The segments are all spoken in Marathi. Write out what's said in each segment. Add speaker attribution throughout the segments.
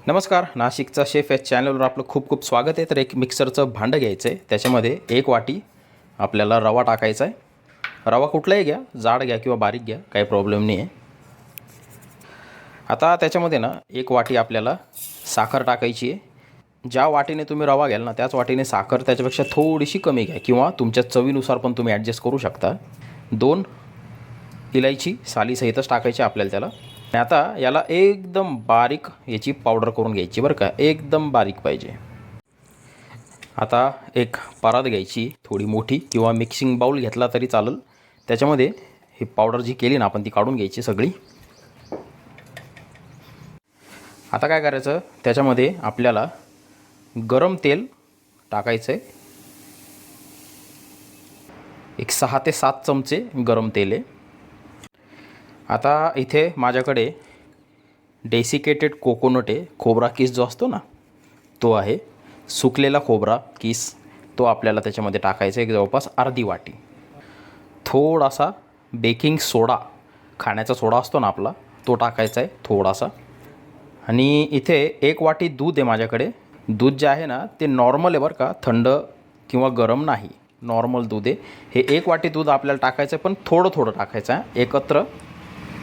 Speaker 1: नमस्कार, नाशिकचा शेफ या चॅनलवर आपलं खूप खूप स्वागत आहे. तर एक मिक्सरचं भांडं घ्यायचं आहे, त्याच्यामध्ये 1 वाटी आपल्याला रवा टाकायचा आहे. रवा कुठलाही घ्या, जाड घ्या किंवा बारीक घ्या, काही प्रॉब्लेम नाही आहे. आता त्याच्यामध्ये ना 1 वाटी आपल्याला साखर टाकायची आहे. ज्या वाटीने तुम्ही रवा घ्याल ना त्याच वाटीने साखर त्याच्यापेक्षा थोडीशी कमी घ्या किंवा तुमच्या चवीनुसार पण तुम्ही ॲडजस्ट करू शकता. 2 इलायची सालीसहितच टाकायची आपल्याला त्याला. आणि आता याला एकदम बारीक याची पावडर करून घ्यायची बरं का, एकदम बारीक पाहिजे. आता एक परात घ्यायची थोडी मोठी किंवा मिक्सिंग बाउल घेतला तरी चालेल. त्याच्यामध्ये ही पावडर जी केली ना आपण ती काढून घ्यायची सगळी. आता काय करायचं, त्याच्यामध्ये आपल्याला गरम तेल टाकायचं आहे. एक 6 ते 7 चमचे गरम तेल आहे. आता इथे माझ्याकडे डेसिकेटेड कोकोनट आहे, खोबरा किस जो असतो ना तो आहे. सुकलेला खोबरा किस तो आपल्याला त्याच्यामध्ये टाकायचा आहे, एक जवळपास अर्धी वाटी. थोडासा बेकिंग सोडा, खाण्याचा सोडा असतो ना आपला, तो टाकायचा आहे थोडासा. आणि इथे 1 वाटी दूध आहे माझ्याकडे. दूध जे आहे ना ते नॉर्मल आहे बरं का, थंड किंवा गरम नाही, नॉर्मल दूध आहे. हे 1 वाटी दूध आपल्याला टाकायचं आहे, पण थोडं थोडं टाकायचं आहे, एकत्र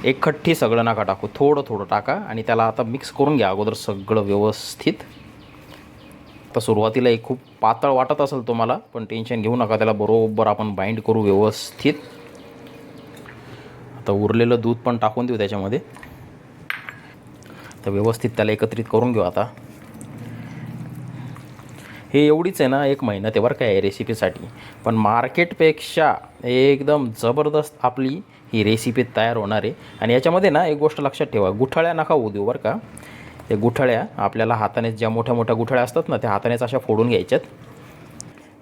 Speaker 1: एकखट्टी सगळं नका टाकू, थोडं थोडं टाका. आणि त्याला आता मिक्स करून घ्या अगोदर सगळं व्यवस्थित. तर सुरुवातीला एक खूप पातळ वाटत असेल तुम्हाला, पण टेन्शन घेऊ नका, त्याला बरोबर आपण बाइंड करू व्यवस्थित. आता उरलेलं दूध पण टाकून देऊ त्याच्यामध्ये. तर व्यवस्थित त्याला एकत्रित करून घेऊ. आता हे एवढीच आहे ना 1 महिना ते बरं काय रेसिपीसाठी, पण मार्केटपेक्षा एकदम जबरदस्त आपली ही रेसिपी तयार होणार आहे. आणि याच्यामध्ये ना एक गोष्ट लक्षात ठेवा, गुठळ्या नका होऊ देऊ बरं का. ते गुठळ्या आपल्याला हाताने, ज्या मोठ्या मोठ्या गुठळ्या असतात ना त्या हातानेच अशा फोडून घ्यायच्यात.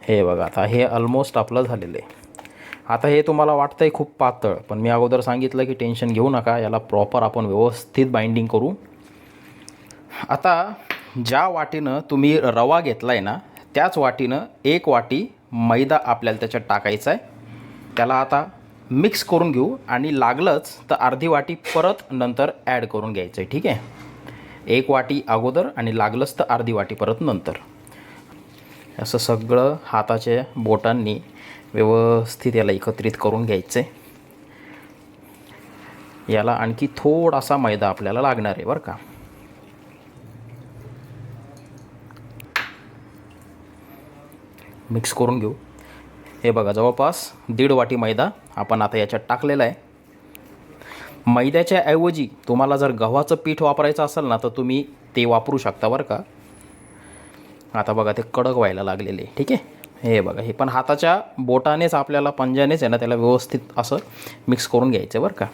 Speaker 1: हे बघा, आता हे ऑलमोस्ट आपलं झालेलं आहे. आता हे तुम्हाला वाटतं आहे खूप पातळ, पण मी अगोदर सांगितलं की टेन्शन घेऊ नका, याला प्रॉपर आपण व्यवस्थित बाइंडिंग करू. आता ज्या वाटीनं तुम्ही रवा घेतला आहे ना त्याच वाटीनं 1 वाटी मैदा आपल्याला त्याच्यात टाकायचा आहे. त्याला आता मिक्स करून घेऊ आणि लागलंच तर अर्धी वाटी परत नंतर ॲड करून घ्यायचं आहे. ठीक आहे, 1 वाटी अगोदर आणि लागलंच तर अर्धी वाटी परत नंतर. असं सगळं हाताच्या बोटांनी व्यवस्थित याला एकत्रित करून घ्यायचं आहे. याला आणखी थोडासा मैदा आपल्याला लागणार आहे बरं का. मिक्स करून घेऊ. हे बघा, जवळपास 1.5 वाटी मैदा आपण आता याच्यात टाकलेला आहे. मैद्याच्या ऐवजी तुम्हाला जर गव्हाचं पीठ वापरायचं असेल ना तर तुम्ही ते वापरू शकता बरं का. आता बघा ते कडक व्हायला लागलेले. ठीक आहे, हे बघा, हे पण हाताच्या बोटानेच आपल्याला, पंजानेच आहे ना त्याला व्यवस्थित असं मिक्स करून घ्यायचं बरं का.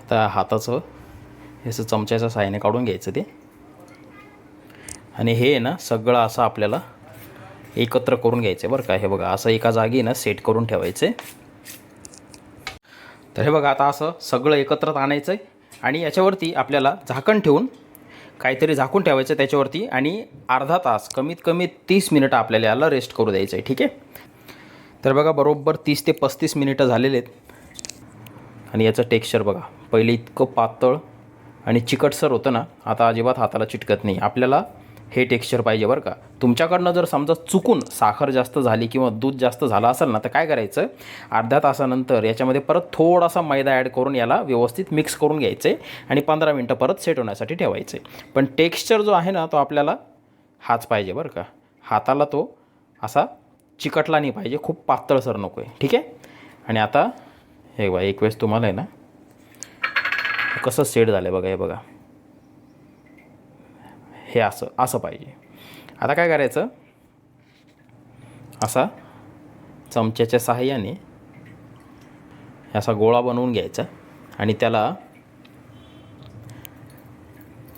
Speaker 1: आता हाताचं हे असं चमच्याच्या साहाय्याने काढून घ्यायचं ते. आणि हे ना सगळं असं आपल्याला एकत्र करून घ्यायचं आहे बरं का. हे बघा, असं एका जागी ना सेट करून ठेवायचं आहे. तर हे बघा, आता असं सगळं एकत्र आणायचं आहे आणि याच्यावरती आपल्याला झाकण ठेवून काहीतरी झाकून ठेवायचं त्याच्यावरती. आणि अर्धा तास, कमीत कमी 30 मिनिटं आपल्याला याला रेस्ट करू द्यायचं आहे. ठीक आहे, तर बघा बरोबर 30 ते 35 मिनिटं झालेले आहेत. आणि याचं टेक्स्चर बघा, पहिले इतकं पातळ आणि चिकटसर होतं ना, आता अजिबात हाताला चिटकत नाही. आपल्याला हे टेक्स्चर पाहिजे बरं का. तुमच्याकडनं जर समजा चुकून साखर जास्त झाली किंवा दूध जास्त झालं असेल ना तर काय करायचं, अर्ध्या तासानंतर याच्यामध्ये परत थोडासा मैदा ॲड करून याला व्यवस्थित मिक्स करून घ्यायचं आहे आणि 15 मिनटं परत सेट होण्यासाठी ठेवायचं आहे. पण टेक्स्चर जो आहे ना तो आपल्याला हाच पाहिजे बरं का. हाताला तो असा चिकटला नाही पाहिजे, खूप पातळसर नको आहे. ठीक आहे, आणि आता हे बघा, एक वेळेस तुम्हाला आहे ना कसं सेट झालं आहे बघा. हे बघा, हे असं असं पाहिजे. आता काय करायचं, असा चमच्याच्या साहाय्याने असा गोळा बनवून घ्यायचा आणि त्याला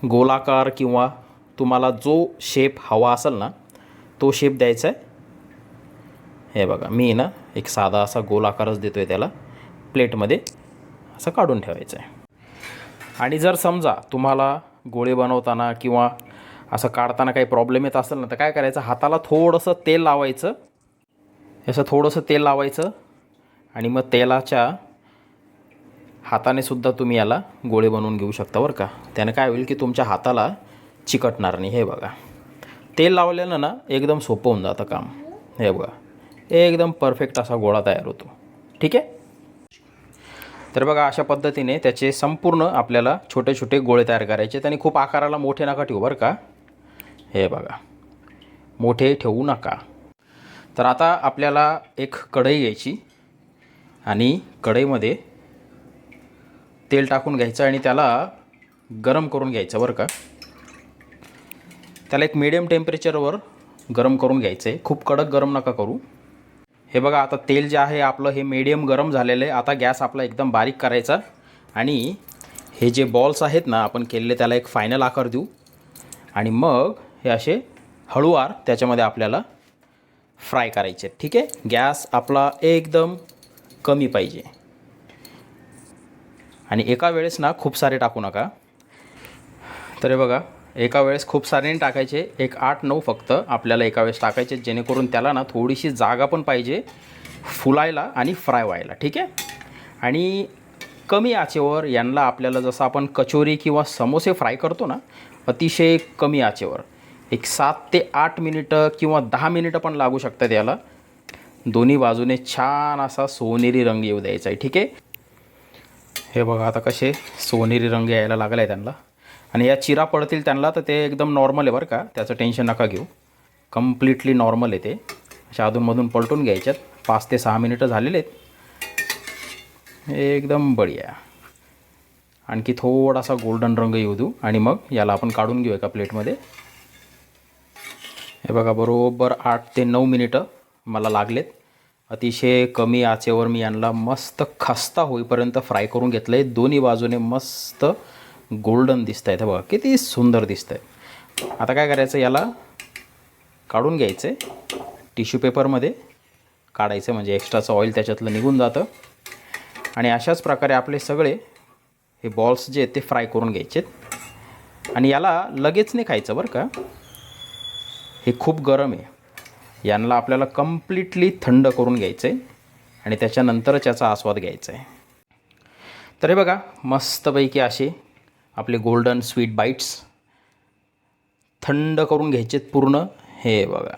Speaker 1: गोलाकार किंवा तुम्हाला जो शेप हवा असेल ना तो शेप द्यायचा आहे. हे बघा, मी ना एक साधा असा गोलाकारच देतो आहे त्याला. प्लेटमध्ये असं काढून ठेवायचं आहे. आणि जर समजा तुम्हाला गोळे बनवताना किंवा असं काढताना काही प्रॉब्लेम येत असेल ना तर काय करायचं, हाताला थोडंसं तेल लावायचं, असं थोडंसं तेल लावायचं आणि मग तेलाच्या हाताने सुद्धा तुम्ही याला गोळे बनवून घेऊ शकता बरं का. त्याने काय होईल की तुमच्या हाताला चिकटणार नाही. हे बघा, तेल लावल्यानं ना एकदम सोपं होऊन जातं काम. हे बघा, एकदम परफेक्ट असा गोळा तयार होतो. ठीक आहे. तर बघा, अशा पद्धतीने त्याचे संपूर्ण आपल्याला छोटे छोटे गोळे तयार करायचे. आणि खूप आकाराला मोठे नका ठेवू बरं का. हे बघा, मोठे ठेवू नका. तर आता आपल्याला एक कढई घ्यायची आणि कढईमध्ये तेल टाकून घ्यायचं आणि त्याला गरम करून घ्यायचं बरं का. त्याला एक मीडियम टेम्परेचरवर गरम करून घ्यायचं आहे. खूप कडक गरम नका करू. हे बघा, आता तेल जे आहे आपलं हे मीडियम गरम झालेलं आहे. आता गॅस आपला एकदम बारीक करायचा आणि हे जे बॉल्स आहेत ना आपण केलेले त्याला एक फायनल आकार देऊ आणि मग हे असे हळूवार त्याच्यामध्ये आपल्याला फ्राय करायचे. ठीक आहे. गॅस आपला एकदम कमी पाहिजे आणि एका वेळेस ना खूप सारे टाकू नका. तर हे बघा, एका वेळेस खूप सारे टाकायचे. एक 8-9 फक्त आपल्याला एका वेळेस टाकायचे, जेणेकरून त्याला ना थोडीशी जागा पण पाहिजे फुलायला आणि फ्राय व्हायला. ठीक आहे. आणि कमी आचेवर यांना आपल्याला जसं आपण कचोरी किंवा समोसे फ्राय करतो ना, अतिशय कमी आचेवर एक 7 ते 8 मिनिटं किंवा 10 मिनिटं पण लागू शकतात याला. दोन्ही बाजूने छान असा सोनेरी रंग येऊ द्यायचा आहे. ठीक आहे. हे बघा, आता कसे सोनेरी रंग यायला लागला आहे त्यांना. आणि या चिरा पडतील त्यांना तर ते एकदम नॉर्मल आहे बरं का. त्याचं टेन्शन नका घेऊ. कम्प्लिटली नॉर्मल आहे ते. अशा अधूनमधून पलटून घ्यायच्यात. 5 ते 6 मिनिटं झालेले आहेत. एकदम बढिया. आणखी थोडासा गोल्डन रंग येऊ देऊ आणि मग याला आपण काढून घेऊ एका प्लेटमध्ये. हे बघा, बरोबर 8 ते 9 मिनिटं मला लागलेत. अतिशय कमी आचेवर मी यांना मस्त खस्ता होईपर्यंत फ्राय करून घेतलं आहे. दोन्ही बाजूने मस्त गोल्डन दिसत आहेत. बघा किती सुंदर दिसत आहेत. आता काय करायचं, याला काढून घ्यायचं आहे. टिश्यू पेपरमध्ये काढायचं म्हणजे एक्स्ट्राचं ऑइल त्याच्यातलं निघून जातं. आणि अशाच प्रकारे आपले सगळे हे बॉल्स जे आहेत ते फ्राय करून घ्यायचे. आणि याला लगेच नाही खायचं बरं का. हे खूप गरम आहे. यांना आपल्याला कम्प्लिटली थंड करून घ्यायचं आहे आणि त्याच्यानंतरच याचा आस्वाद घ्यायचा आहे. तर हे बघा, मस्तपैकी असे आपले गोल्डन स्वीट बाईट्स थंड करून घ्यायचे पूर्ण. हे बघा,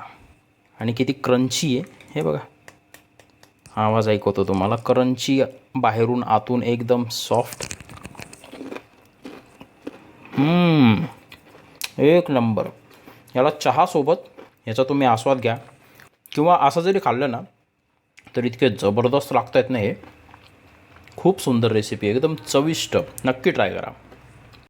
Speaker 1: आणि किती क्रंची आहे. हे बघा, आवाज ऐकवतो तुम्हाला. क्रंची बाहेरून आतून एकदम सॉफ्ट. एक नंबर. याला चहासोबत याचा तुम्ही आस्वाद घ्या किंवा असं जरी खाल्लं ना तर इतके जबरदस्त लागत आहेत ना. हे खूप सुंदर रेसिपी, एकदम चविष्ट. नक्की ट्राय करा.